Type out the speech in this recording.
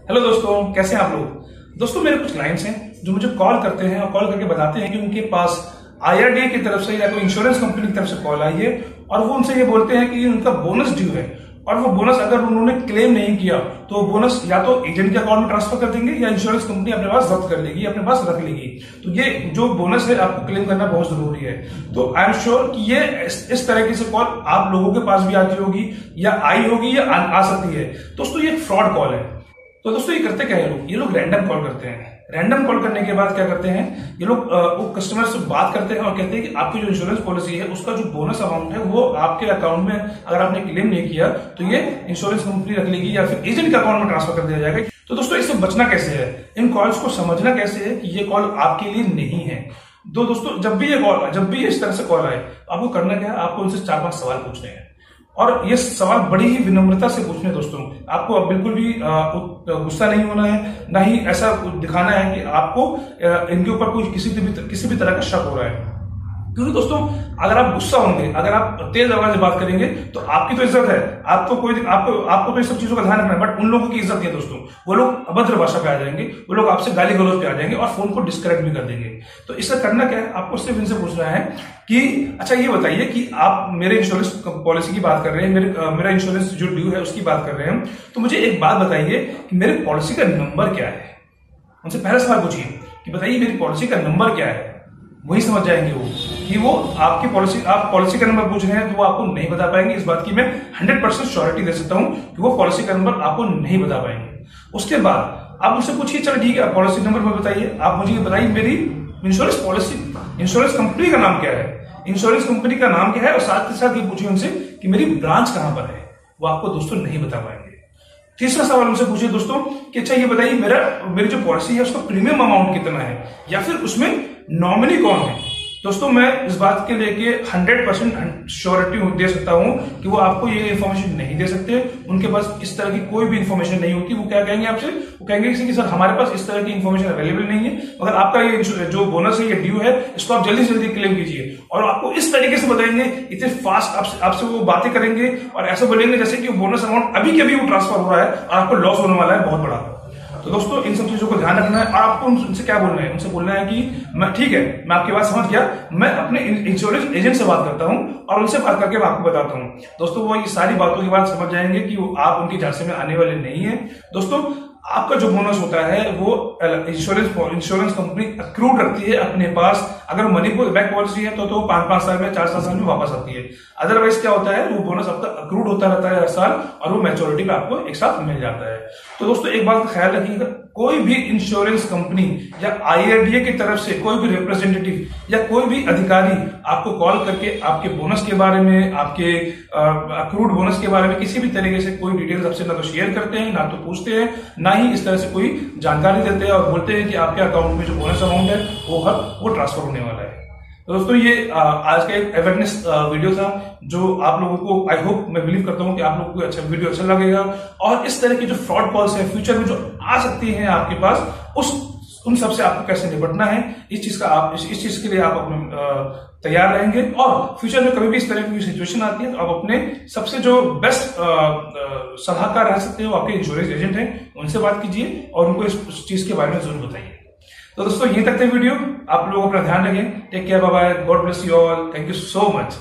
Hello दोस्तों, कैसे हैं आप लोग। दोस्तों, मेरे कुछ क्लाइंट्स हैं जो मुझे कॉल करते हैं और कॉल करके बताते हैं कि उनके पास आईआरडीए की तरफ से या कोई इंश्योरेंस कंपनी की तरफ से कॉल आई है और वो उनसे ये बोलते हैं कि उनका बोनस ड्यू है और वो बोनस अगर उन्होंने क्लेम नहीं किया तो बोनस या तो एजेंट के अकाउंट में ट्रांसफर कर देंगे या इंश्योरेंस कंपनी अपने पास जब्त कर लेगी, अपने पास रख लेगी। तो ये जो बोनस है आपको क्लेम करना बहुत जरूरी है। तो आई एम श्योर कि ये इस तरह की से कॉल आप लोगों के पास भी आती होगी या आई होगी या आ सकती है। दोस्तों, ये फ्रॉड कॉल है। तो दोस्तों, ये करते क्या है ये लोग रैंडम कॉल करते हैं। रैंडम कॉल करने के बाद क्या करते हैं ये लोग, वो कस्टमर से बात करते हैं और कहते हैं कि आपकी जो इंश्योरेंस पॉलिसी है उसका जो बोनस अमाउंट है वो आपके अकाउंट में अगर आपने क्लेम नहीं किया तो ये इंश्योरेंस कंपनी रख लेगी या फिर एजेंट के अकाउंट में ट्रांसफर कर दिया जाएगा। तो दोस्तों, इससे बचना कैसे है, इन कॉल्स को समझना कैसे है कि ये कॉल आपके लिए नहीं है। दोस्तों, जब भी इस तरह से कॉल आए आपको करना क्या है, आपको उनसे 4-5 सवाल पूछने हैं और ये सवाल बड़ी ही विनम्रता से पूछने। दोस्तों, आपको बिल्कुल भी गुस्सा नहीं होना है, ना ही ऐसा दिखाना है कि आपको इनके ऊपर कोई किसी भी तरह का शक हो रहा है। क्योंकि दोस्तों, अगर आप गुस्सा होंगे, अगर आप तेज आवाज से बात करेंगे तो आपकी तो इज्जत है, आपको तो इस सब चीजों का ध्यान रखना है। बट उन लोगों की इज्जत नहीं है दोस्तों, वो लोग अभद्र भाषा पे आ जाएंगे, वो लोग आपसे गाली गलौज पे आ जाएंगे और फोन को डिस्कनेक्ट भी कर देंगे। तो इससे करना क्या है, आपको सिर्फ इनसे पूछना है कि अच्छा ये बताइए कि आप मेरे इंश्योरेंस पॉलिसी की बात कर रहे हैं, मेरा इंश्योरेंस जो ड्यू है उसकी बात कर रहे हैं, तो मुझे एक बात बताइए कि मेरे पॉलिसी का नंबर क्या है। उनसे पहला सवाल पूछिए कि बताइए मेरी पॉलिसी का नंबर क्या है। वही समझ जाएंगे वो कि वो आप पॉलिसी का नंबर पूछ रहे हैं, तो वो आपको नहीं बता पाएंगे। इस बात की मैं 100% श्योरिटी दे सकता हूं कि वो पॉलिसी का नंबर आपको नहीं बता पाएंगे। उसके बाद आप मुझसे पूछिए, चलो ठीक है पॉलिसी नंबर में बताइए, आप मुझे बताइए मेरी इंश्योरेंस कंपनी का नाम क्या है, इंश्योरेंस कंपनी का नाम क्या है, और साथ ही साथ ये पूछिए उनसे कि मेरी ब्रांच कहां पर है। वो आपको दोस्तों नहीं बता पाएंगे। तीसरा सवाल उनसे पूछिए दोस्तों कि अच्छा ये बताइए मेरी जो पॉलिसी है उसका प्रीमियम अमाउंट कितना है या फिर उसमें नॉमिनी कौन है। दोस्तों, मैं इस बात के लेके 100% श्योरिटी दे सकता हूं कि वो आपको ये इन्फॉर्मेशन नहीं दे सकते। उनके पास इस तरह की कोई भी इन्फॉर्मेशन नहीं होती। वो क्या कहेंगे आपसे, वो कहेंगे कि सर हमारे पास इस तरह की इन्फॉर्मेशन अवेलेबल नहीं है, मगर आपका ये जो बोनस है, ये ड्यू है, इसको आप जल्दी से जल्दी क्लेम कीजिए। और आपको इस तरीके से बताएंगे, इतने फास्ट आपसे वो बातें करेंगे और ऐसा बोलेंगे जैसे कि बोनस अमाउंट अभी के अभी वो ट्रांसफर हो रहा है और आपको लॉस होने वाला है बहुत बड़ा। तो दोस्तों, इन सब चीजों को ध्यान रखना है और आपको उनसे क्या बोलना है, उनसे बोलना है कि मैं ठीक है, मैं आपकी बात समझ गया, मैं अपने इंश्योरेंस एजेंट से बात करता हूं और उनसे बात करके मैं आपको बताता हूं। दोस्तों, वो ये सारी बातों की बात समझ जाएंगे कि आप उनकी झांसे में आने वाले नहीं है। दोस्तों, आपका जो बोनस होता है वो इंश्योरेंस कंपनी अक्रूड रखती है अपने पास। अगर मनी बैक पॉलिसी है तो 5-5 साल में, 4-7 साल में वापस आती है। अदरवाइज क्या होता है, वो बोनस आपका अक्रूड होता रहता है हर साल और वो मैच्योरिटी पे आपको एक साथ मिल जाता है। तो दोस्तों, एक बात का ख्याल रखिएगा, कोई भी इंश्योरेंस कंपनी या आईआरडीए की तरफ से कोई भी रिप्रेजेंटेटिव या कोई भी अधिकारी आपको कॉल करके आपके बोनस के बारे में, आपके अक्रूड बोनस के बारे में किसी भी तरीके से कोई डिटेल्स आपसे ना तो शेयर करते हैं, ना तो पूछते हैं, ना ही इस तरह से कोई जानकारी देते हैं और बोलते हैं कि आपके अकाउंट में जो बोनस अमाउंट है वो ट्रांसफर होने वाला है। तो दोस्तों, ये आज का एक अवेयरनेस वीडियो था जो आप लोगों को, आई होप, मैं बिलीव करता हूं कि आप लोगों को अच्छा वीडियो अच्छा लगेगा। और इस तरह की जो फ्रॉड कॉल्स है फ्यूचर में जो आ सकती हैं आपके पास, उन सबसे आपको कैसे निपटना है, इस चीज के लिए आप अपने तैयार रहेंगे। और फ्यूचर में कभी भी इस तरह की सिचुएशन आती है तो आप अपने सबसे जो बेस्ट सलाहकार रह सकते हो, आपके इंश्योरेंस एजेंट हैं, उनसे बात कीजिए और उनको इस चीज के बारे में जरूर बताइए। तो दोस्तों, यहीं तक थे वीडियो। आप लोग अपना ध्यान रखें। Take care, bye bye, God bless you all, thank you so much.